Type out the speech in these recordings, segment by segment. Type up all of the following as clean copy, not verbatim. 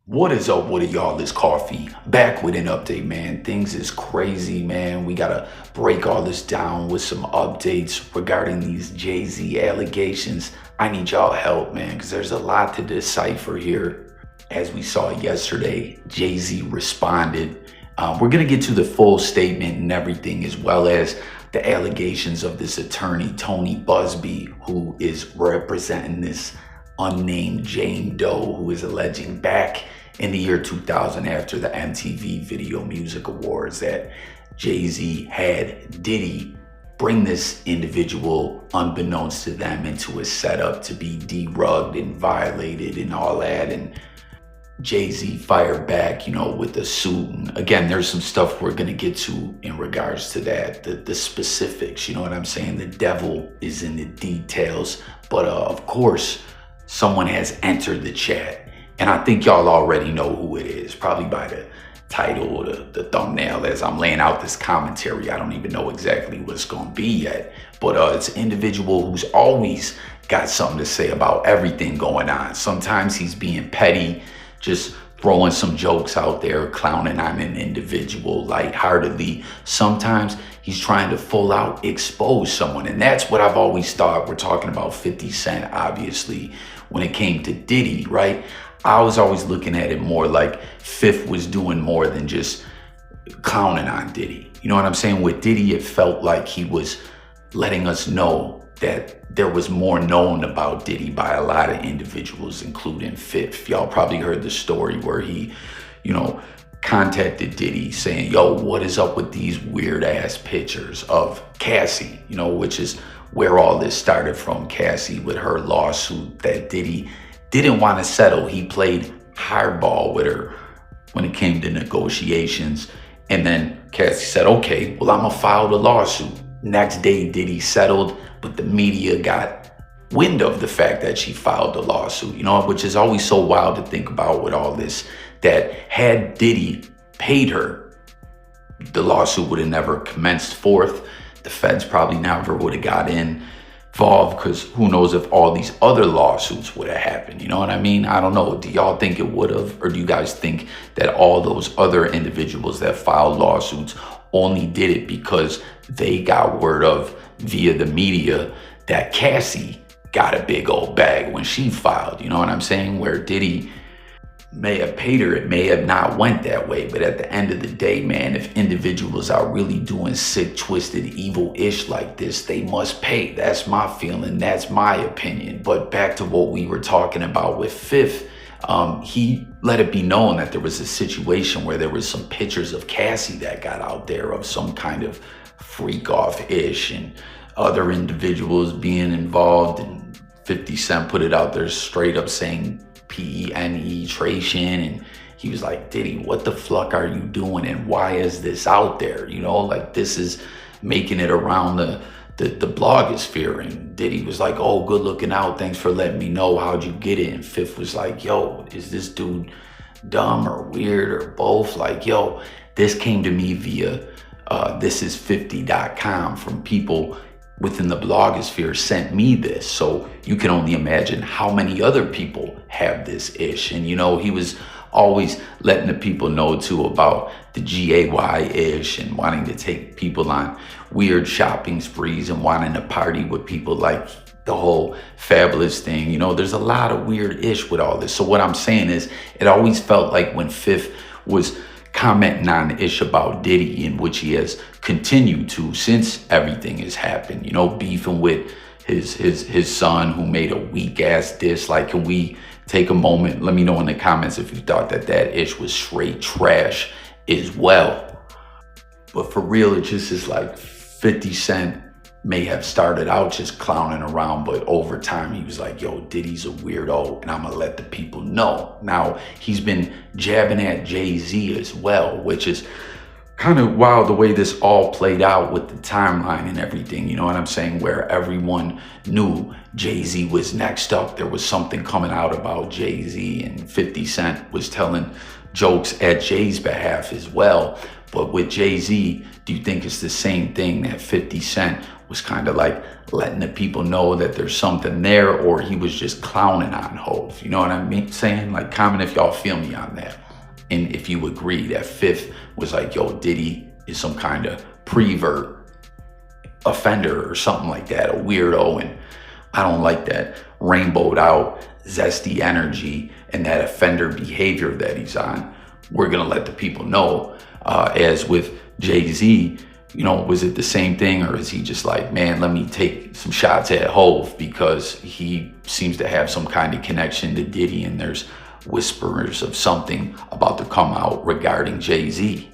What is up with y'all? It's Coffee back with an update, man. Things is crazy, man. We gotta break all this down with some updates regarding these Jay-Z allegations. I need y'all help, man, because there's a lot to decipher here. As we saw yesterday, Jay-Z responded. We're gonna get to the full statement and everything, as well as the allegations of this attorney, Tony Buzbee, who is representing this unnamed Jane Doe, who is alleging back in the year 2000, after the MTV Video Music Awards, that Jay-Z had Diddy bring this individual, unbeknownst to them, into a setup to be derugged and violated and all that. And Jay-Z fired back, with a suit. And again, there's some stuff we're gonna get to in regards to that, the specifics, you know what I'm saying? The devil is in the details. But of course, someone has entered the chat. And I think y'all already know who it is, probably by the title or the thumbnail as I'm laying out this commentary. I don't even know exactly what it's gonna be yet, but it's an individual who's always got something to say about everything going on. Sometimes he's being petty, just throwing some jokes out there, clowning on an individual lightheartedly. Sometimes he's trying to full out expose someone. And that's what I've always thought. We're talking about 50 Cent, obviously, when it came to Diddy, right? I was always looking at it more like Fifth was doing more than just clowning on Diddy. You know what I'm saying? With Diddy, it felt like he was letting us know that there was more known about Diddy by a lot of individuals, including Fifth. Y'all probably heard the story where he, contacted Diddy saying, yo, what is up with these weird ass pictures of Cassie, which is where all this started from. Cassie with her lawsuit that Diddy didn't want to settle. He played hardball with her when it came to negotiations. And then Cassie said, okay, well, I'm gonna file the lawsuit. Next day, Diddy settled, but the media got wind of the fact that she filed the lawsuit, which is always so wild to think about with all this, that had Diddy paid her, the lawsuit would have never commenced forth. The feds probably never would have got involved, because who knows if all these other lawsuits would have happened. You know what I mean? I don't know. Do y'all think it would have? Or do you guys think that all those other individuals that filed lawsuits only did it because they got word of via the media that Cassie got a big old bag when she filed? You know what I'm saying? Where Diddy may have paid her, it may have not went that way. But at the end of the day, man, if individuals are really doing sick, twisted, evil-ish like this, they must pay. That's my feeling. That's my opinion. But back to what we were talking about with Fifth, he let it be known that there was a situation where there was some pictures of Cassie that got out there of some kind of freak off-ish, and other individuals being involved. And 50 Cent put it out there straight up saying penetration, and he was like, Diddy, what the fuck are you doing, and why is this out there? This is making it around the blogosphere. And Diddy was like, oh, good looking out, thanks for letting me know, how'd you get it? And Fifth was like, yo, is this dude dumb or weird or both? Like, yo, this came to me via thisis50.com from people within the blogosphere sent me this. So you can only imagine how many other people have this ish. And he was always letting the people know too about the GAY ish, and wanting to take people on weird shopping sprees and wanting to party with people, like the whole Fabulous thing. There's a lot of weird ish with all this. So what I'm saying is, it always felt like when Fifth was commenting on the ish about Diddy, in which he has continued to since everything has happened, beefing with his son, who made a weak ass diss. Like, can we take a moment? Let me know in the comments if you thought that ish was straight trash as well. But for real, it just is like 50 Cent may have started out just clowning around, but over time he was like, yo, Diddy's a weirdo, and I'm gonna let the people know. Now, he's been jabbing at Jay-Z as well, which is kind of wild the way this all played out with the timeline and everything. You know what I'm saying? Where everyone knew Jay-Z was next up. There was something coming out about Jay-Z, and 50 Cent was telling jokes at Jay's behalf as well. But with Jay-Z, do you think it's the same thing that 50 Cent was kind of like letting the people know that there's something there, or he was just clowning on Hov? You know what I mean? Saying, like, comment if y'all feel me on that. And if you agree that Fifth was like, yo, Diddy is some kind of prevert offender or something like that, a weirdo, and I don't like that rainbowed out, zesty energy and that offender behavior that he's on. We're gonna let the people know. As with Jay-Z, you know, was it the same thing, or is he just like, man, let me take some shots at Hov because he seems to have some kind of connection to Diddy, and there's whispers of something about to come out regarding Jay-Z.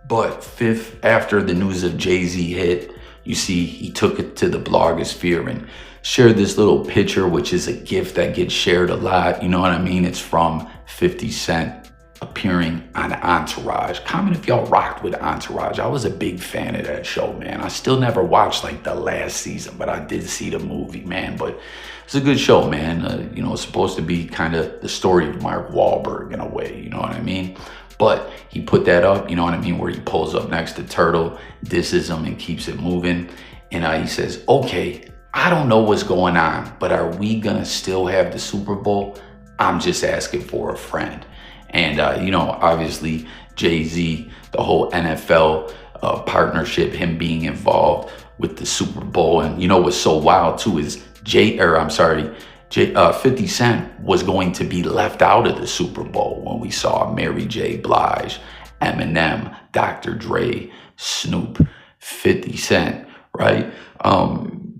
But Fifth, after the news of Jay-Z hit, you see, he took it to the blogosphere and shared this little picture, which is a GIF that gets shared a lot. You know what I mean? It's from 50 Cent appearing on Entourage. Comment if y'all rocked with Entourage. I was a big fan of that show, man. I still never watched like the last season, but I did see the movie, man. But it's a good show, man. You know, it's supposed to be kind of the story of Mark Wahlberg in a way, you know what I mean? But he put that up, you know what I mean, where he pulls up next to Turtle, disses him and keeps it moving. And he says, okay, I don't know what's going on, but are we gonna still have the Super Bowl? I'm just asking for a friend. And, you know, obviously Jay-Z, the whole NFL partnership, him being involved with the Super Bowl. And you know what's so wild too is 50 Cent was going to be left out of the Super Bowl when we saw Mary J. Blige, Eminem, Dr. Dre, Snoop, 50 Cent, right?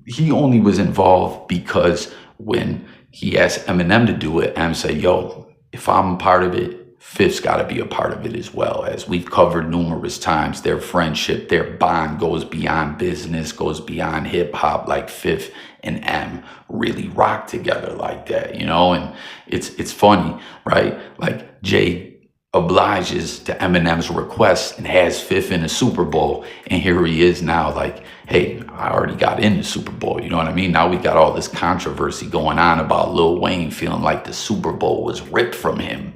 He only was involved because when he asked Eminem to do it, Em said, yo, if I'm a part of it, Fifth's got to be a part of it as well. As we've covered numerous times, their friendship, their bond goes beyond business, goes beyond hip hop. Like Fifth and M really rock together like that, you know? And it's funny, right? Like Jay obliges to Eminem's request and has Fifth in the Super Bowl, and here he is now like, hey, I already got in the Super Bowl, you know what I mean? Now we got all this controversy going on about Lil Wayne feeling like the Super Bowl was ripped from him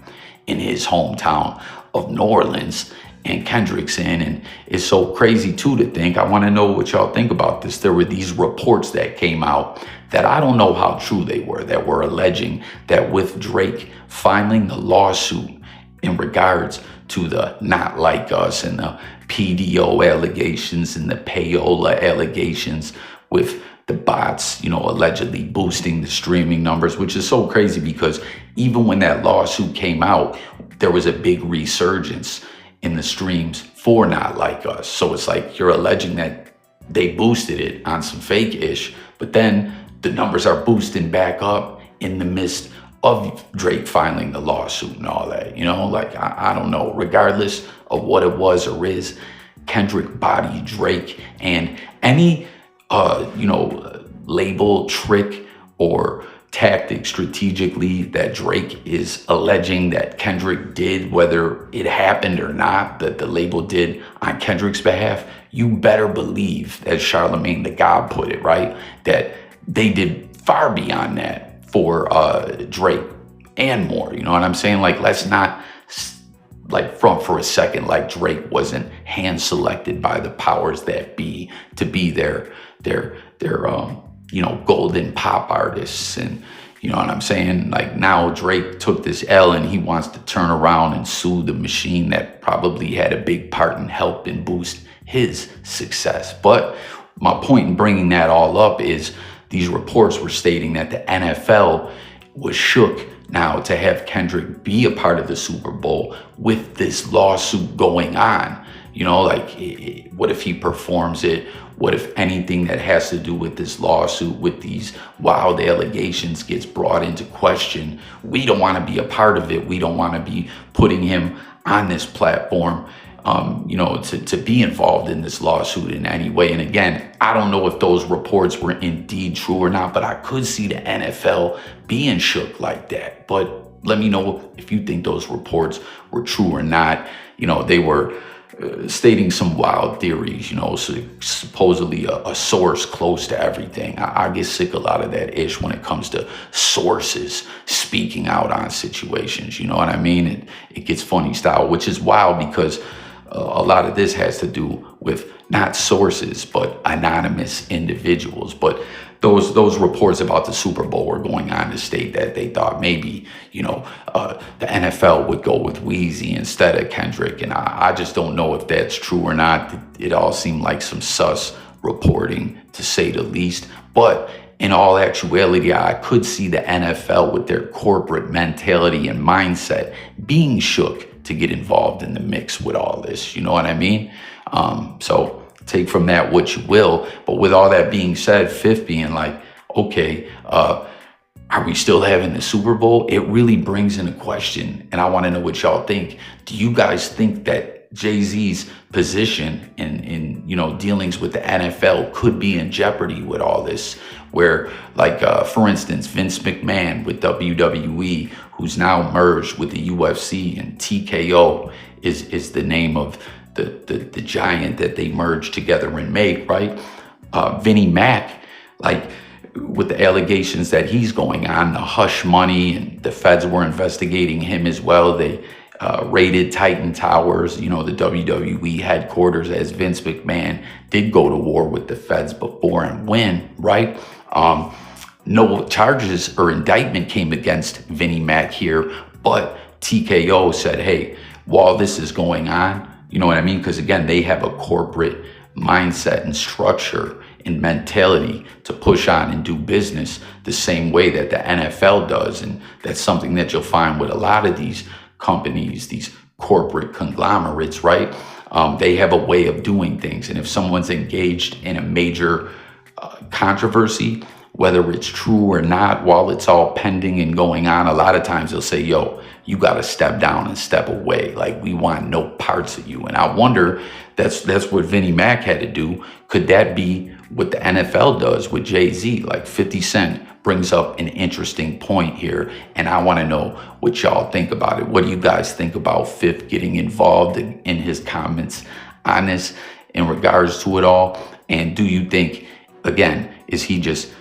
in his hometown of New Orleans, and Kendrick's in. And it's so crazy too to think, I want to know what y'all think about this. There were these reports that came out that I don't know how true they were, that were alleging that with Drake filing the lawsuit in regards to the Not Like Us and the PDO allegations and the payola allegations with the bots, you know, allegedly boosting the streaming numbers, which is so crazy because even when that lawsuit came out, there was a big resurgence in the streams for Not Like Us. So it's like you're alleging that they boosted it on some fake-ish, but then the numbers are boosting back up in the midst of Drake filing the lawsuit and all that, you know? Like, I don't know, regardless of what it was or is, Kendrick bodied Drake, and any you know, label, trick, or tactic strategically that Drake is alleging that Kendrick did, whether it happened or not, that the label did on Kendrick's behalf, you better believe, as Charlemagne the God put it, right, that they did far beyond that for Drake and more. You know what I'm saying? Like, let's not like front for a second like Drake wasn't hand selected by the powers that be to be their you know, golden pop artists. And you know what I'm saying? Like, now Drake took this L and he wants to turn around and sue the machine that probably had a big part in helping boost his success. But my point in bringing that all up is these reports were stating that the NFL was shook now to have Kendrick be a part of the Super Bowl with this lawsuit going on. You know, like, what if he performs it? What if anything that has to do with this lawsuit, with these wild allegations, gets brought into question? We don't want to be a part of it. We don't want to be putting him on this platform, you know, to be involved in this lawsuit in any way. And again, I don't know if those reports were indeed true or not, but I could see the NFL being shook like that. But let me know if you think those reports were true or not. You know, they were stating some wild theories, you know, so supposedly a source close to everything. I get sick a lot of that ish when it comes to sources speaking out on situations, you know what I mean? It gets funny style, which is wild because a lot of this has to do with not sources, but anonymous individuals. But those reports about the Super Bowl were going on to state that they thought maybe, the NFL would go with Weezy instead of Kendrick. And I just don't know if that's true or not. It all seemed like some sus reporting, to say the least. But in all actuality, I could see the NFL with their corporate mentality and mindset being shook to get involved in the mix with all this. You know what I mean? So take from that what you will. But with all that being said, Fifth being like, okay, are we still having the Super Bowl? It really brings into question, and I want to know what y'all think. Do you guys think that Jay-Z's position in dealings with the NFL could be in jeopardy with all this? Where, like, for instance, Vince McMahon with WWE, who's now merged with the UFC, and TKO is the name of the giant that they merged together and made, right? Vinnie Mac, like, with the allegations that he's going on, the hush money, and the feds were investigating him as well. They raided Titan Towers, the WWE headquarters, as Vince McMahon did go to war with the feds before and win, right? No charges or indictment came against Vinnie Mac here, but TKO said, hey, while this is going on, you know what I mean? Because again, they have a corporate mindset and structure and mentality to push on and do business the same way that the NFL does. And that's something that you'll find with a lot of these companies, these corporate conglomerates, right? They have a way of doing things. And if someone's engaged in a major controversy, whether it's true or not, while it's all pending and going on, a lot of times they'll say, yo, you got to step down and step away. Like, we want no parts of you. And I wonder, that's what Vinnie Mac had to do. Could that be what the NFL does with Jay-Z? Like, 50 Cent brings up an interesting point here, and I want to know what y'all think about it. What do you guys think about Fifth getting involved in his comments on this in regards to it all? And do you think, again, is he just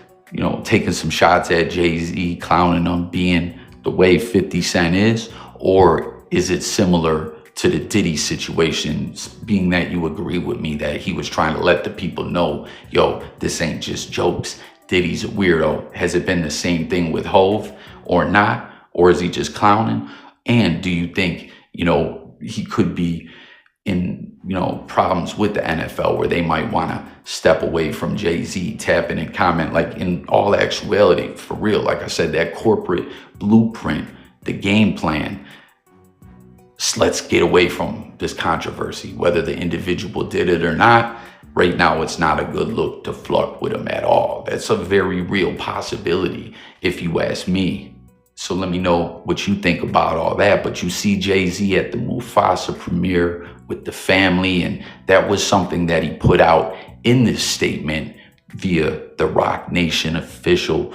taking some shots at Jay-Z, clowning him, being the way 50 Cent is? Or is it similar to the Diddy situation, being that you agree with me that he was trying to let the people know, yo, this ain't just jokes, Diddy's a weirdo? Has it been the same thing with Hove or not? Or is he just clowning? And do you think, he could be in, problems with the NFL where they might want to step away from Jay-Z? Tap in and comment. Like, in all actuality, for real, like I said, that corporate blueprint, the game plan, let's get away from this controversy. Whether the individual did it or not, right now it's not a good look to flirt with him at all. That's a very real possibility, if you ask me. So let me know what you think about all that. But you see Jay-Z at the Mufasa premiere with the family, and that was something that he put out in this statement via the Rock Nation official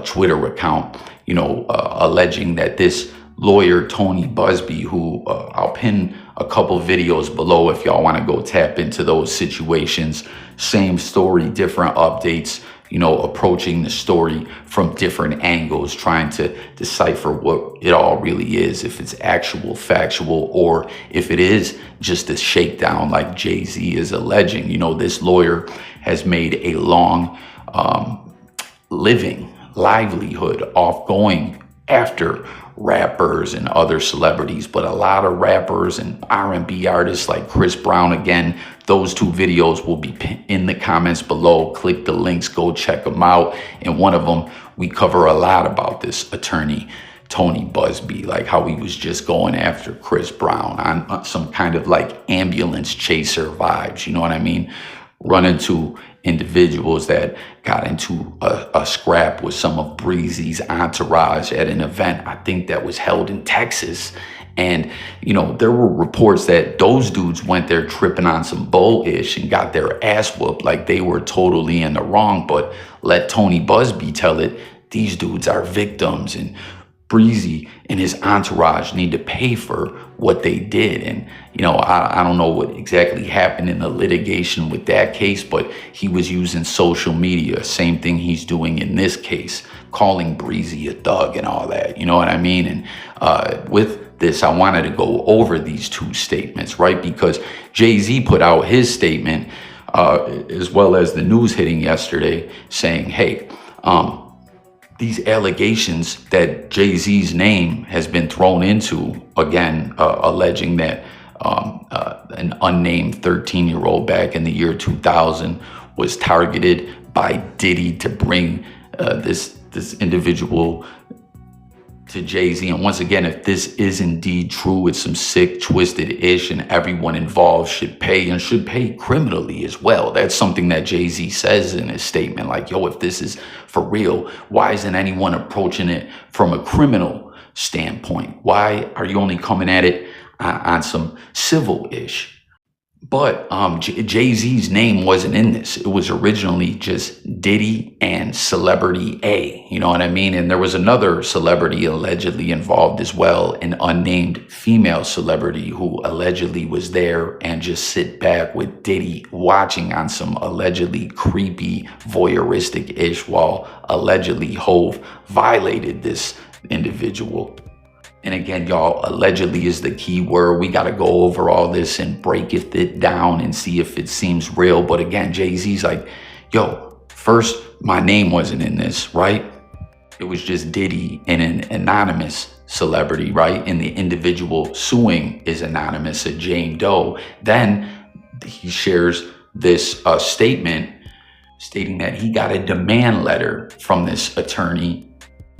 Twitter account, alleging that this lawyer, Tony Buzbee, who I'll pin a couple videos below if y'all want to go tap into those situations. Same story, different updates, approaching the story from different angles, trying to decipher what it all really is, if it's actual, factual, or if it is just a shakedown like Jay-Z is alleging. This lawyer has made a long livelihood off going after rappers and other celebrities, but a lot of rappers and R&B artists like Chris Brown. Again, those two videos will be in the comments below. Click the links, go check them out. And one of them, we cover a lot about this attorney, Tony Buzbee, like how he was just going after Chris Brown on some kind of like ambulance chaser vibes, you know what I mean? Run into individuals that got into a scrap with some of Breezy's entourage at an event, I think that was held in Texas. And, there were reports that those dudes went there tripping on some bull-ish and got their ass whooped, like they were totally in the wrong. But let Tony Buzbee tell it, these dudes are victims, and Breezy and his entourage need to pay for what they did. And, I don't know what exactly happened in the litigation with that case, but he was using social media, same thing he's doing in this case, calling Breezy a thug and all that, you know what I mean? And with this, I wanted to go over these two statements, right? Because Jay-Z put out his statement, as well as the news hitting yesterday, saying, hey, these allegations that Jay-Z's name has been thrown into, again, alleging that an unnamed 13-year-old back in the year 2000 was targeted by Diddy to bring this individual to Jay-Z. And once again, if this is indeed true, it's some sick, twisted ish, and everyone involved should pay, and should pay criminally as well. That's something that Jay-Z says in his statement, like, yo, if this is for real, why isn't anyone approaching it from a criminal standpoint? Why are you only coming at it on some civil-ish? But Jay-Z's name wasn't in this. It was originally just Diddy and Celebrity A, you know what I mean? And there was another celebrity allegedly involved as well, an unnamed female celebrity who allegedly was there and just sit back with Diddy watching on some allegedly creepy, voyeuristic-ish, while allegedly Hove violated this individual. And again, y'all, allegedly is the key word. We got to go over all this and break it down and see if it seems real. But again, Jay-Z's like, yo, first, my name wasn't in this, right? It was just Diddy and an anonymous celebrity, right? And the individual suing is anonymous, a Jane Doe. Then he shares this statement stating that he got a demand letter from this attorney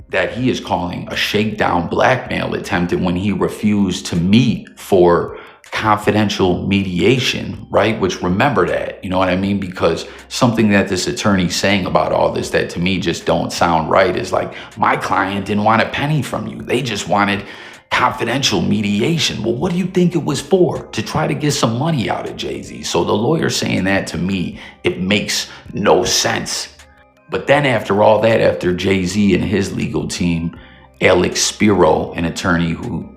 that he is calling a shakedown blackmail attempt, and when he refused to meet for confidential mediation, right? Which, remember that, you know what I mean? Because something that this attorney's saying about all this that to me just don't sound right is like, my client didn't want a penny from you. They just wanted confidential mediation. Well, what do you think it was for? To try to get some money out of Jay-Z. So the lawyer saying that, to me, it makes no sense. But then after all that, after Jay-Z and his legal team, Alex Spiro, an attorney who,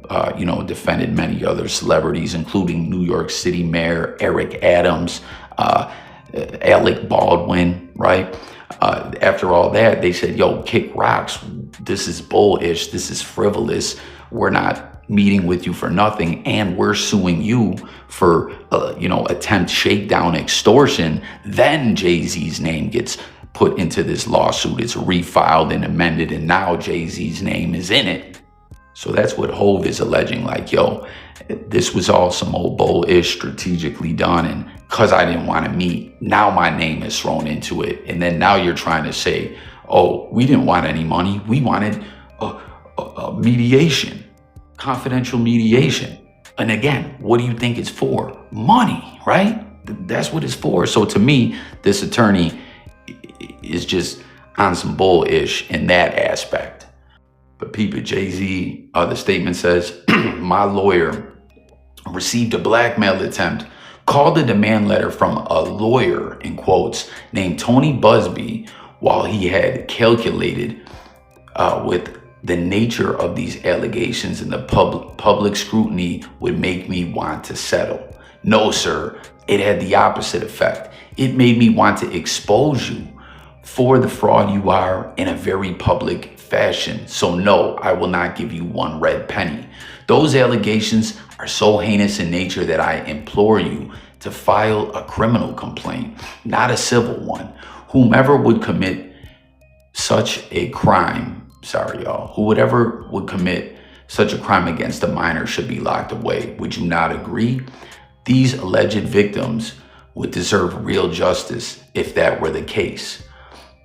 defended many other celebrities, including New York City Mayor Eric Adams, Alec Baldwin, right? After all that, they said, yo, kick rocks. This is bullish. This is frivolous. We're not meeting with you for nothing. And we're suing you for, attempt shakedown extortion. Then Jay-Z's name gets put into this lawsuit. It's refiled and amended, and now Jay-Z's name is in it. So that's what Hove is alleging, like, yo, this was all some old bull-ish strategically done, and because I didn't want to meet, now my name is thrown into it. And then now you're trying to say, oh, we didn't want any money. We wanted a mediation, confidential mediation. And again, what do you think it's for? Money, right? That's what it's for. So to me, this attorney is just on some bull-ish in that aspect. But people, Jay-Z, the statement says, my lawyer received a blackmail attempt, called a demand letter from a lawyer, in quotes, named Tony Buzbee, while he had calculated with the nature of these allegations and the public scrutiny would make me want to settle. No, sir, it had the opposite effect. It made me want to expose you for the fraud you are in a very public fashion. So no, I will not give you one red penny. Those allegations are so heinous in nature that I implore you to file a criminal complaint, not a civil one. Whomever would commit such a crime, whoever would commit such a crime against a minor should be locked away. Would you not agree? These alleged victims would deserve real justice if that were the case.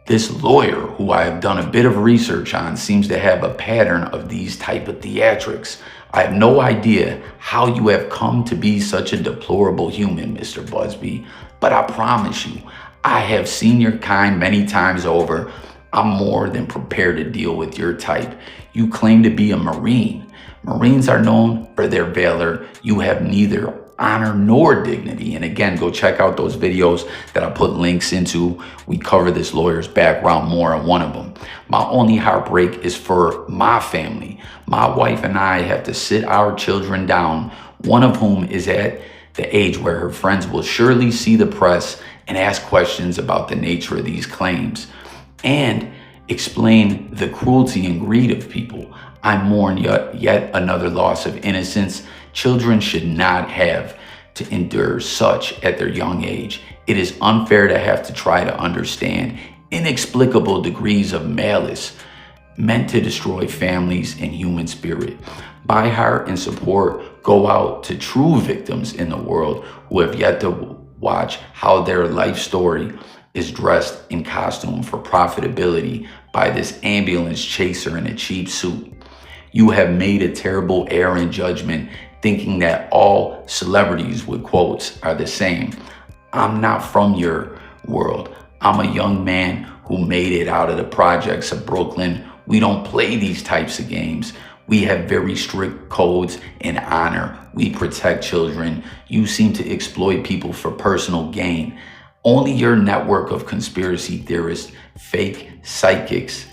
This lawyer, who I have done a bit of research on, seems to have a pattern of these type of theatrics. I have no idea how you have come to be such a deplorable human, Mr. Buzbee, but I promise you, I have seen your kind many times over. I'm more than prepared to deal with your type. You claim to be a Marine. Marines are known for their valor. You have neither honor nor dignity. And again, go check out those videos that I put links into. We cover this lawyer's background more on one of them. My only heartbreak is for my family. My wife and I have to sit our children down, one of whom is at the age where her friends will surely see the press and ask questions about the nature of these claims and explain the cruelty and greed of people. I mourn yet another loss of innocence. Children should not have to endure such at their young age. It is unfair to have to try to understand inexplicable degrees of malice meant to destroy families and human spirit. By heart and support go out to true victims in the world who have yet to watch how their life story is dressed in costume for profitability by this ambulance chaser in a cheap suit. You have made a terrible error in judgment, thinking that all celebrities with quotes are the same. I'm not from your world. I'm a young man who made it out of the projects of Brooklyn. We don't play these types of games. We have very strict codes and honor. We protect children. You seem to exploit people for personal gain. Only your network of conspiracy theorists, fake psychics,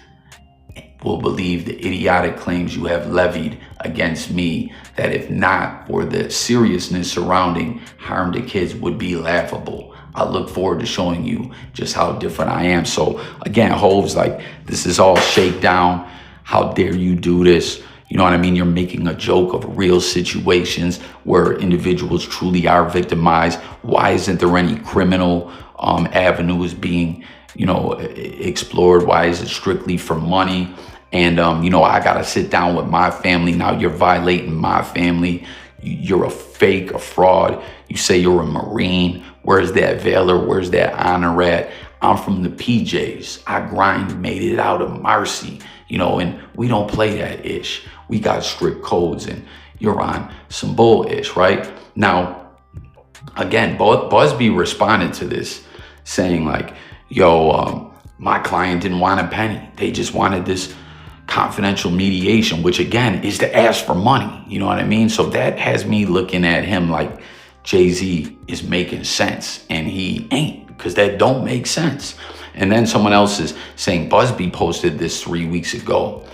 will believe the idiotic claims you have levied against me, that if not for the seriousness surrounding harm to kids would be laughable. I look forward to showing you just how different I am. So again, Hove's like, this is all shakedown. How dare you do this? You know what I mean? You're making a joke of real situations where individuals truly are victimized. Why isn't there any criminal avenues being, explored? Why is it strictly for money? And, I got to sit down with my family. Now you're violating my family. You're a fake, a fraud. You say you're a Marine. Where's that valor? Where's that honor at? I'm from the PJs. I grind, made it out of Marcy, and we don't play that ish. We got strict codes and you're on some bull ish, right? Now, again, Buzbee responded to this saying like, my client didn't want a penny. They just wanted this confidential mediation, which again is to ask for money. You know what I mean? So that has me looking at him like Jay-Z is making sense and he ain't, because that don't make sense. And then someone else is saying, Buzbee posted this 3 weeks ago.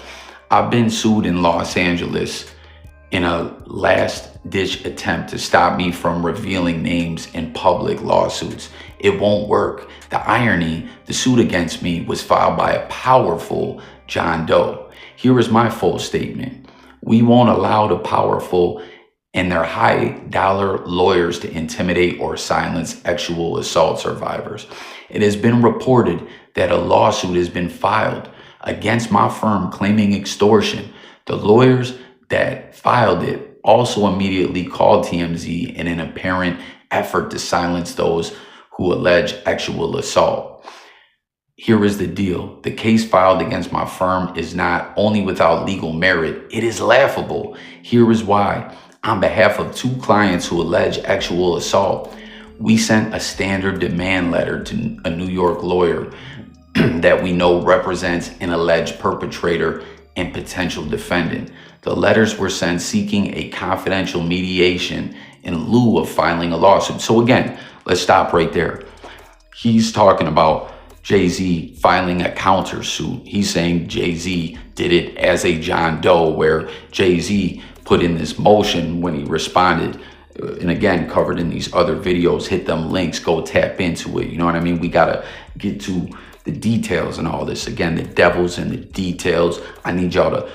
I've been sued in Los Angeles in a last-ditch attempt to stop me from revealing names in public lawsuits. It won't work. The irony, the suit against me was filed by a powerful John Doe. Here is my full statement. We won't allow the powerful and their high-dollar lawyers to intimidate or silence sexual assault survivors. It has been reported that a lawsuit has been filed against my firm claiming extortion. The lawyers that filed it also immediately called TMZ in an apparent effort to silence those who allege sexual assault. Here is the deal. The case filed against my firm is not only without legal merit, it is laughable. Here is why. On behalf of 2 clients who allege sexual assault, we sent a standard demand letter to a New York lawyer that we know represents an alleged perpetrator and potential defendant. The letters were sent seeking a confidential mediation in lieu of filing a lawsuit. So again, let's stop right there. He's talking about Jay-Z filing a countersuit. He's saying Jay-Z did it as a John Doe, where Jay-Z put in this motion when he responded, and again, covered in these other videos. Hit them links, go tap into it. You know what I mean? We got to get to the details and all this. Again, the devil's in the details. I need y'all to,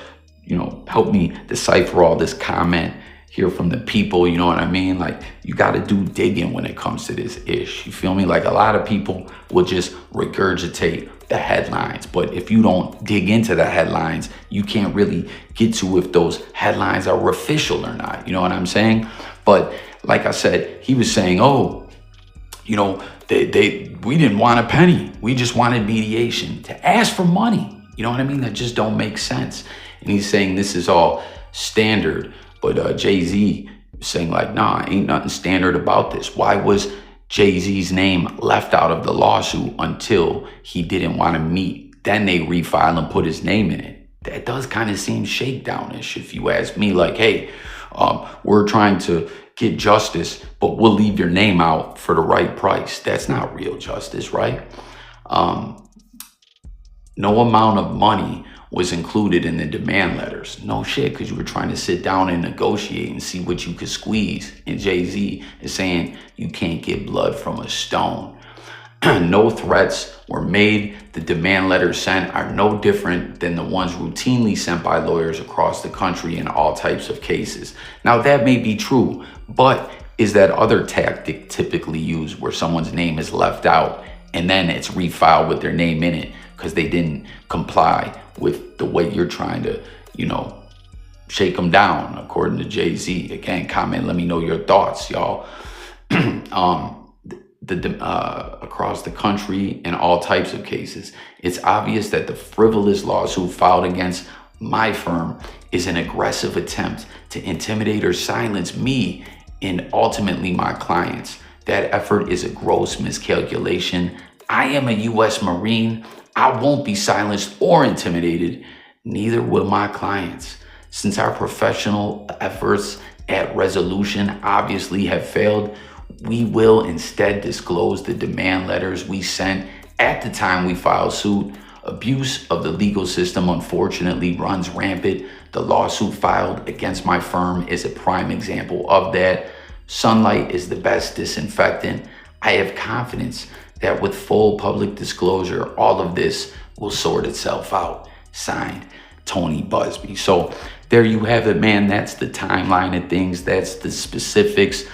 help me decipher all this comment, hear from the people. You know what I mean? Like, you got to do digging when it comes to this ish. You feel me? Like, a lot of people will just regurgitate the headlines, but if you don't dig into the headlines, you can't really get to if those headlines are official or not. You know what I'm saying? But like I said, he was saying, we didn't want a penny. We just wanted mediation. To ask for money, you know what I mean? That just don't make sense. And he's saying this is all standard, but Jay-Z saying like, nah, ain't nothing standard about this. Why was Jay-Z's name left out of the lawsuit until he didn't want to meet? Then they refile and put his name in it. That does kind of seem shakedownish if you ask me. Like, hey, we're trying to get justice, but we'll leave your name out for the right price. That's not real justice, right? No amount of money was included in the demand letters. No shit, because you were trying to sit down and negotiate and see what you could squeeze. And Jay-Z is saying you can't get blood from a stone. No threats were made. The demand letters sent are no different than the ones routinely sent by lawyers across the country in all types of cases. Now, that may be true, but is that other tactic typically used where someone's name is left out and then it's refiled with their name in it because they didn't comply with the way you're trying to, shake them down, according to Jay-Z. Again, comment, let me know your thoughts, y'all. Across the country in all types of cases, it's obvious that the frivolous lawsuit filed against my firm is an aggressive attempt to intimidate or silence me and ultimately my clients. That effort is a gross miscalculation. I am a U.S. Marine. I won't be silenced or intimidated. Neither will my clients. Since our professional efforts at resolution obviously have failed, we will instead disclose the demand letters we sent at the time we filed suit. Abuse of the legal system unfortunately runs rampant. The lawsuit filed against my firm is a prime example of that. Sunlight is the best disinfectant. I have confidence that with full public disclosure, all of this will sort itself out. Signed, Tony Buzbee. So there you have it, man. That's the timeline of things. That's the specifics.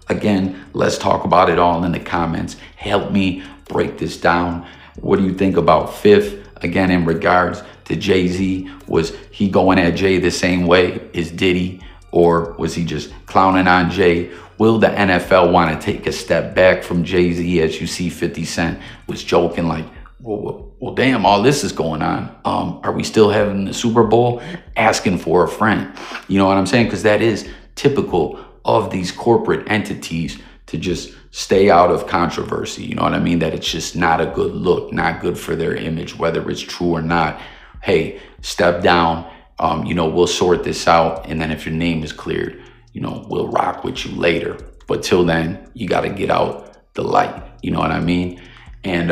Again, let's talk about it all in the comments. Help me break this down. What do you think about Fifth? Again, in regards to Jay-Z, was he going at Jay the same way as Diddy, or was he just clowning on Jay? Will the NFL want to take a step back from Jay-Z? As you see, 50 Cent was joking like, well, damn, all this is going on. Are we still having the Super Bowl? Asking for a friend. You know what I'm saying? Because that is typical of these corporate entities, to just stay out of controversy. You know what I mean? That it's just not a good look, not good for their image, whether it's true or not. Hey, step down. We'll sort this out. And then if your name is cleared, we'll rock with you later. But till then, you got to get out the light. You know what I mean? And,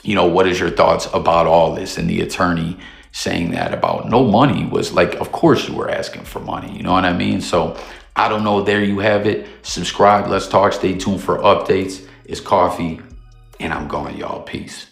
what is your thoughts about all this? And the attorney saying that about no money was like, of course you were asking for money. You know what I mean? So I don't know. There you have it. Subscribe. Let's talk. Stay tuned for updates. It's Coffee, and I'm going, y'all. Peace.